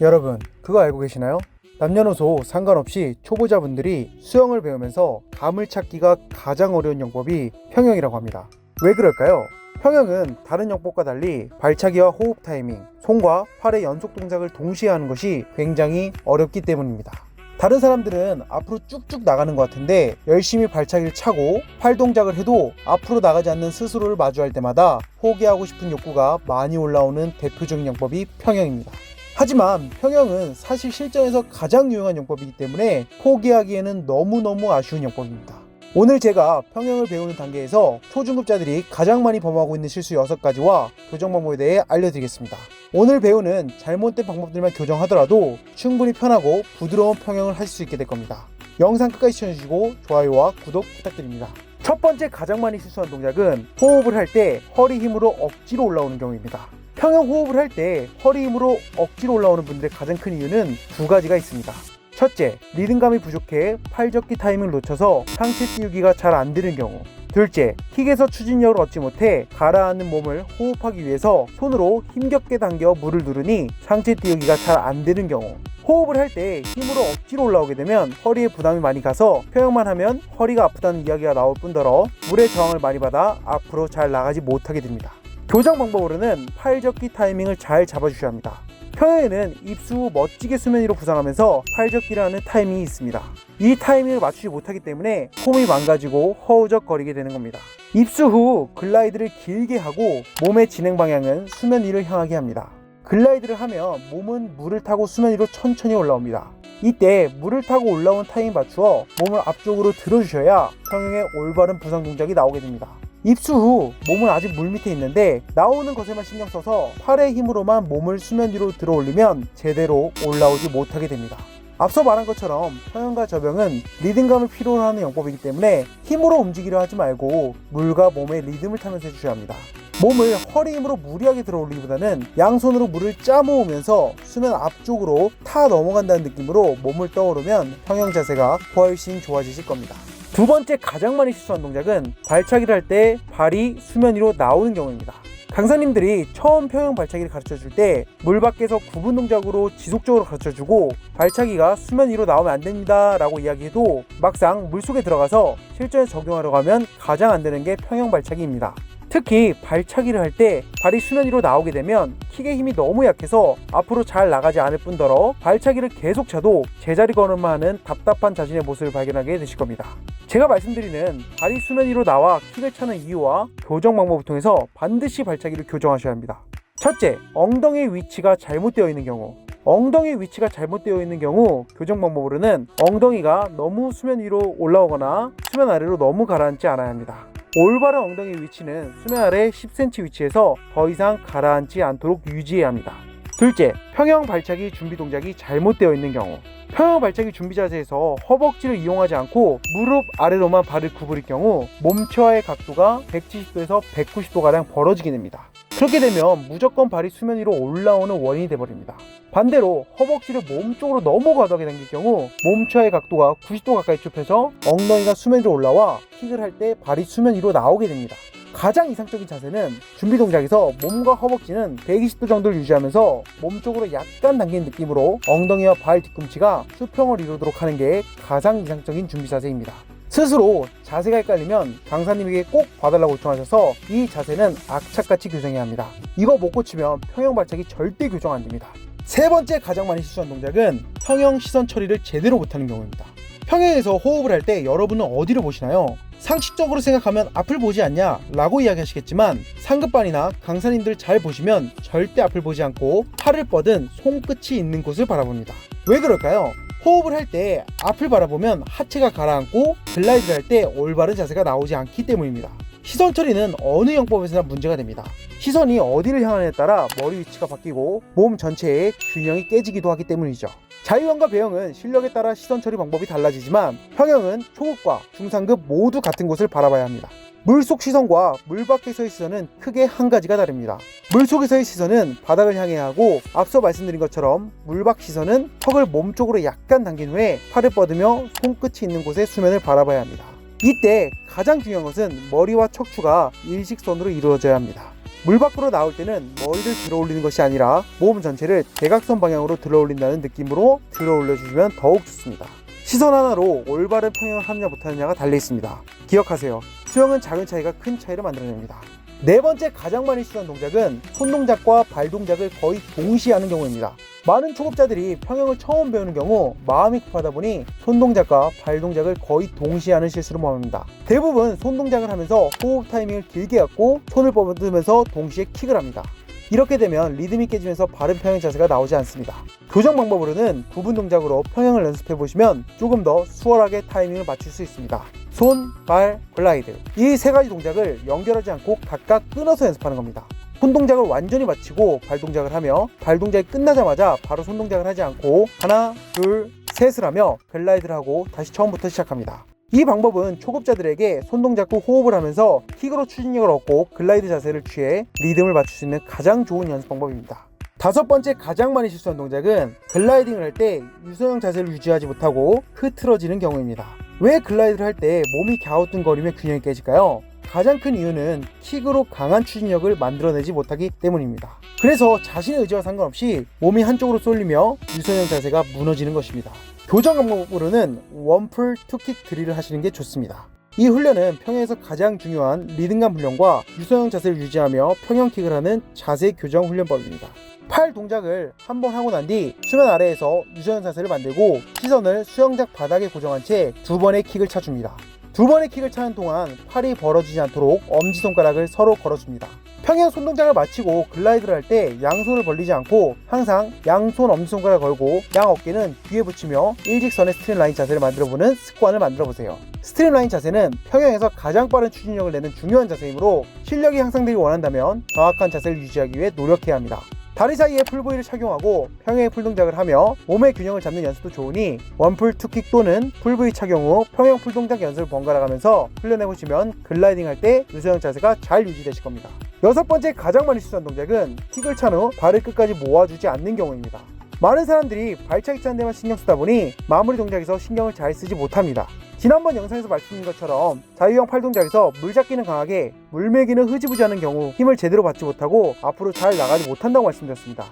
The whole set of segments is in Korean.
여러분, 그거 알고 계시나요? 남녀노소 상관없이 초보자분들이 수영을 배우면서 감을 찾기가 가장 어려운 영법이 평영이라고 합니다. 왜 그럴까요? 평영은 다른 영법과 달리 발차기와 호흡 타이밍, 손과 팔의 연속 동작을 동시에 하는 것이 굉장히 어렵기 때문입니다. 다른 사람들은 앞으로 쭉쭉 나가는 것 같은데 열심히 발차기를 차고 팔 동작을 해도 앞으로 나가지 않는 스스로를 마주할 때마다 포기하고 싶은 욕구가 많이 올라오는 대표적인 영법이 평영입니다. 하지만 평영은 사실 실전에서 가장 유용한 영법이기 때문에 포기하기에는 너무너무 아쉬운 영법입니다. 오늘 제가 평영을 배우는 단계에서 초중급자들이 가장 많이 범하고 있는 실수 6가지와 교정 방법에 대해 알려드리겠습니다. 오늘 배우는 잘못된 방법들만 교정하더라도 충분히 편하고 부드러운 평영을 하실 수 있게 될 겁니다. 영상 끝까지 시청해주시고 좋아요와 구독 부탁드립니다. 첫 번째 가장 많이 실수하는 동작은 호흡을 할 때 허리 힘으로 억지로 올라오는 경우입니다. 평영 호흡을 할 때 허리 힘으로 억지로 올라오는 분들의 가장 큰 이유는 2가지가 있습니다. 첫째, 리듬감이 부족해 팔젓기 타이밍을 놓쳐서 상체 띄우기가 잘 안 되는 경우. 둘째, 킥에서 추진력을 얻지 못해 가라앉는 몸을 호흡하기 위해서 손으로 힘겹게 당겨 물을 누르니 상체 띄우기가 잘 안 되는 경우. 호흡을 할 때 힘으로 억지로 올라오게 되면 허리에 부담이 많이 가서 평영만 하면 허리가 아프다는 이야기가 나올 뿐더러 물의 저항을 많이 받아 앞으로 잘 나가지 못하게 됩니다. 교정 방법으로는 팔젓기 타이밍을 잘 잡아주셔야 합니다. 평영에는 입수 후 멋지게 수면 위로 부상하면서 팔젓기를 하는 타이밍이 있습니다. 이 타이밍을 맞추지 못하기 때문에 폼이 망가지고 허우적거리게 되는 겁니다. 입수 후 글라이드를 길게 하고 몸의 진행 방향은 수면 위를 향하게 합니다. 글라이드를 하면 몸은 물을 타고 수면 위로 천천히 올라옵니다. 이때 물을 타고 올라온 타이밍 맞추어 몸을 앞쪽으로 들어주셔야 평영의 올바른 부상 동작이 나오게 됩니다. 입수 후 몸은 아직 물 밑에 있는데 나오는 것에만 신경 써서 팔의 힘으로만 몸을 수면 위로 들어 올리면 제대로 올라오지 못하게 됩니다. 앞서 말한 것처럼 평영과 접영은 리듬감을 필요로 하는 영법이기 때문에 힘으로 움직이려 하지 말고 물과 몸의 리듬을 타면서 해주셔야 합니다. 몸을 허리 힘으로 무리하게 들어 올리기보다는 양손으로 물을 짜모으면서 수면 앞쪽으로 타 넘어간다는 느낌으로 몸을 떠오르면 평영 자세가 훨씬 좋아지실 겁니다. 두 번째 가장 많이 실수한 동작은 발차기를 할 때 발이 수면 위로 나오는 경우입니다. 강사님들이 처음 평영 발차기를 가르쳐줄 때 물 밖에서 구분 동작으로 지속적으로 가르쳐주고 발차기가 수면 위로 나오면 안 됩니다 라고 이야기해도 막상 물속에 들어가서 실전에 적용하려고 하면 가장 안 되는 게 평영 발차기입니다. 특히 발차기를 할 때 발이 수면 위로 나오게 되면 킥의 힘이 너무 약해서 앞으로 잘 나가지 않을 뿐더러 발차기를 계속 차도 제자리 걸음만 하는 답답한 자신의 모습을 발견하게 되실 겁니다. 제가 말씀드리는 발이 수면 위로 나와 킥을 차는 이유와 교정 방법을 통해서 반드시 발차기를 교정하셔야 합니다. 첫째, 엉덩이의 위치가 잘못되어 있는 경우. 엉덩이의 위치가 잘못되어 있는 경우 교정 방법으로는 엉덩이가 너무 수면 위로 올라오거나 수면 아래로 너무 가라앉지 않아야 합니다. 올바른 엉덩이 위치는 수면 아래 10cm 위치에서 더 이상 가라앉지 않도록 유지해야 합니다. 둘째, 평영 발차기 준비 동작이 잘못되어 있는 경우. 평영 발차기 준비 자세에서 허벅지를 이용하지 않고 무릎 아래로만 발을 구부릴 경우 몸체와의 각도가 170도에서 190도가량 벌어지게 됩니다. 그렇게 되면 무조건 발이 수면 위로 올라오는 원인이 되어버립니다. 반대로 허벅지를 몸 쪽으로 너무 과도하게 당길 경우 몸체와의 각도가 90도 가까이 좁혀서 엉덩이가 수면 위로 올라와 킥을 할 때 발이 수면 위로 나오게 됩니다. 가장 이상적인 자세는 준비 동작에서 몸과 허벅지는 120도 정도를 유지하면서 몸 쪽으로 약간 당기는 느낌으로 엉덩이와 발 뒤꿈치가 수평을 이루도록 하는 게 가장 이상적인 준비 자세입니다. 스스로 자세가 헷갈리면 강사님에게 꼭 봐달라고 요청하셔서 이 자세는 악착같이 교정해야 합니다. 이거 못 고치면 평영 발차기 절대 교정 안 됩니다. 세 번째 가장 많이 실수한 동작은 평영 시선 처리를 제대로 못하는 경우입니다. 평영에서 호흡을 할 때 여러분은 어디를 보시나요? 상식적으로 생각하면 앞을 보지 않냐 라고 이야기하시겠지만 상급반이나 강사님들 잘 보시면 절대 앞을 보지 않고 팔을 뻗은 손끝이 있는 곳을 바라봅니다. 왜 그럴까요? 호흡을 할 때 앞을 바라보면 하체가 가라앉고 글라이드를 할 때 올바른 자세가 나오지 않기 때문입니다. 시선 처리는 어느 영법에서나 문제가 됩니다. 시선이 어디를 향하느냐에 따라 머리 위치가 바뀌고 몸 전체의 균형이 깨지기도 하기 때문이죠. 자유형과 배영은 실력에 따라 시선 처리 방법이 달라지지만 평영은 초급과 중상급 모두 같은 곳을 바라봐야 합니다. 물속 시선과 물 밖에서의 시선은 크게 한 가지가 다릅니다. 물속에서의 시선은 바닥을 향해야 하고 앞서 말씀드린 것처럼 물밖 시선은 턱을 몸쪽으로 약간 당긴 후에 팔을 뻗으며 손끝이 있는 곳에 수면을 바라봐야 합니다. 이때 가장 중요한 것은 머리와 척추가 일직선으로 이루어져야 합니다. 물 밖으로 나올 때는 머리를 들어 올리는 것이 아니라 몸 전체를 대각선 방향으로 들어 올린다는 느낌으로 들어 올려주시면 더욱 좋습니다. 시선 하나로 올바른 평형을 하느냐 못하느냐가 달려 있습니다. 기억하세요. 수영은 작은 차이가 큰 차이를 만들어냅니다. 네 번째 가장 많이 실수하는 동작은 손 동작과 발 동작을 거의 동시에 하는 경우입니다. 많은 초급자들이 평형을 처음 배우는 경우 마음이 급하다 보니 손 동작과 발 동작을 거의 동시에 하는 실수를 범합니다. 대부분 손 동작을 하면서 호흡 타이밍을 길게 갖고 손을 뻗으면서 동시에 킥을 합니다. 이렇게 되면 리듬이 깨지면서 바른 평형 자세가 나오지 않습니다. 교정 방법으로는 부분 동작으로 평형을 연습해 보시면 조금 더 수월하게 타이밍을 맞출 수 있습니다. 손, 발, 글라이드 이 세 가지 동작을 연결하지 않고 각각 끊어서 연습하는 겁니다. 손 동작을 완전히 마치고 발 동작을 하며 발 동작이 끝나자마자 바로 손 동작을 하지 않고 하나, 둘, 셋을 하며 글라이드를 하고 다시 처음부터 시작합니다. 이 방법은 초급자들에게 손 동작과 호흡을 하면서 킥으로 추진력을 얻고 글라이드 자세를 취해 리듬을 맞출 수 있는 가장 좋은 연습 방법입니다. 다섯 번째 가장 많이 실수하는 동작은 글라이딩을 할 때 유선형 자세를 유지하지 못하고 흐트러지는 경우입니다. 왜 글라이드를 할 때 몸이 갸우뚱거리며 균형이 깨질까요? 가장 큰 이유는 킥으로 강한 추진력을 만들어내지 못하기 때문입니다. 그래서 자신의 의지와 상관없이 몸이 한쪽으로 쏠리며 유선형 자세가 무너지는 것입니다. 교정 방법으로는 원풀 투킥 드릴을 하시는 게 좋습니다. 이 훈련은 평형에서 가장 중요한 리듬감 훈련과 유선형 자세를 유지하며 평형킥을 하는 자세 교정 훈련법입니다. 팔 동작을 한번 하고 난 뒤 수면 아래에서 유선형 자세를 만들고 시선을 수영장 바닥에 고정한 채 두 번의 킥을 차줍니다. 두 번의 킥을 차는 동안 팔이 벌어지지 않도록 엄지손가락을 서로 걸어줍니다. 평형 손동작을 마치고 글라이드를 할 때 양손을 벌리지 않고 항상 양손 엄지손가락을 걸고 양 어깨는 뒤에 붙이며 일직선의 스트림라인 자세를 만들어보는 습관을 만들어보세요. 스트림라인 자세는 평형에서 가장 빠른 추진력을 내는 중요한 자세이므로 실력이 향상되기 원한다면 정확한 자세를 유지하기 위해 노력해야 합니다. 다리 사이에 풀부위를 착용하고 평형의 풀동작을 하며 몸의 균형을 잡는 연습도 좋으니 원풀 투킥 또는 풀부위 착용 후 평형 풀동작 연습을 번갈아 가면서 훈련해보시면 글라이딩 할 때 유선형 자세가 잘 유지되실 겁니다. 여섯 번째 가장 많이 실수하는 동작은 킥을 찬 후 발을 끝까지 모아주지 않는 경우입니다. 많은 사람들이 발차기 차는 데만 신경 쓰다 보니 마무리 동작에서 신경을 잘 쓰지 못합니다. 지난번 영상에서 말씀드린 것처럼 자유형 팔 동작에서 물잡기는 강하게 물매기는 흐지부지하는 경우 힘을 제대로 받지 못하고 앞으로 잘 나가지 못한다고 말씀드렸습니다.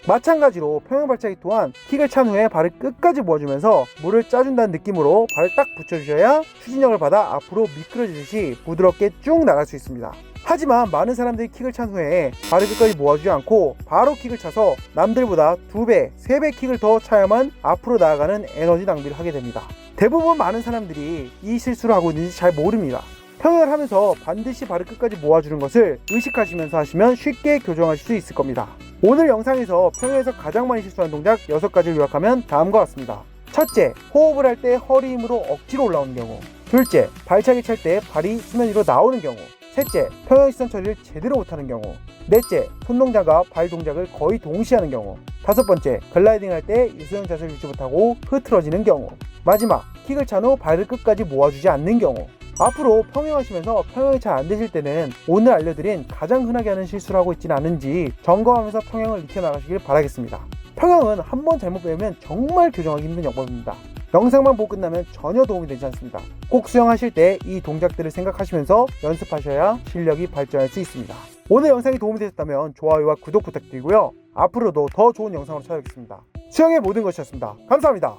마찬가지로 평형 발차기 또한 킥을 찬 후에 발을 끝까지 모아주면서 물을 짜준다는 느낌으로 발을 딱 붙여주셔야 추진력을 받아 앞으로 미끄러지듯이 부드럽게 쭉 나갈 수 있습니다. 하지만 많은 사람들이 킥을 찬 후에 발을 끝까지 모아주지 않고 바로 킥을 차서 남들보다 2배, 3배 킥을 더 차야만 앞으로 나아가는 에너지 낭비를 하게 됩니다. 대부분 많은 사람들이 이 실수를 하고 있는지 잘 모릅니다. 평형을 하면서 반드시 발을 끝까지 모아주는 것을 의식하시면서 하시면 쉽게 교정하실 수 있을 겁니다. 오늘 영상에서 평형에서 가장 많이 실수하는 동작 6가지를 요약하면 다음과 같습니다. 첫째, 호흡을 할 때 허리 힘으로 억지로 올라오는 경우. 둘째, 발차기 찰 때 발이 수면 위로 나오는 경우. 셋째, 평형 시선 처리를 제대로 못하는 경우. 넷째, 손 동작과 발 동작을 거의 동시에 하는 경우. 다섯 번째, 글라이딩 할 때 유수형 자세를 유지 못하고 흐트러지는 경우. 마지막, 킥을 찬 후 발을 끝까지 모아주지 않는 경우. 앞으로 평형하시면서 평형이 잘 안 되실 때는 오늘 알려드린 가장 흔하게 하는 실수를 하고 있지는 않은지 점검하면서 평형을 익혀나가시길 바라겠습니다. 평형은 한번 잘못 배우면 정말 교정하기 힘든 영법입니다. 영상만 보고 끝나면 전혀 도움이 되지 않습니다. 꼭 수영하실 때 이 동작들을 생각하시면서 연습하셔야 실력이 발전할 수 있습니다. 오늘 영상이 도움이 되셨다면 좋아요와 구독 부탁드리고요. 앞으로도 더 좋은 영상으로 찾아뵙겠습니다. 수영의 모든 것이었습니다. 감사합니다.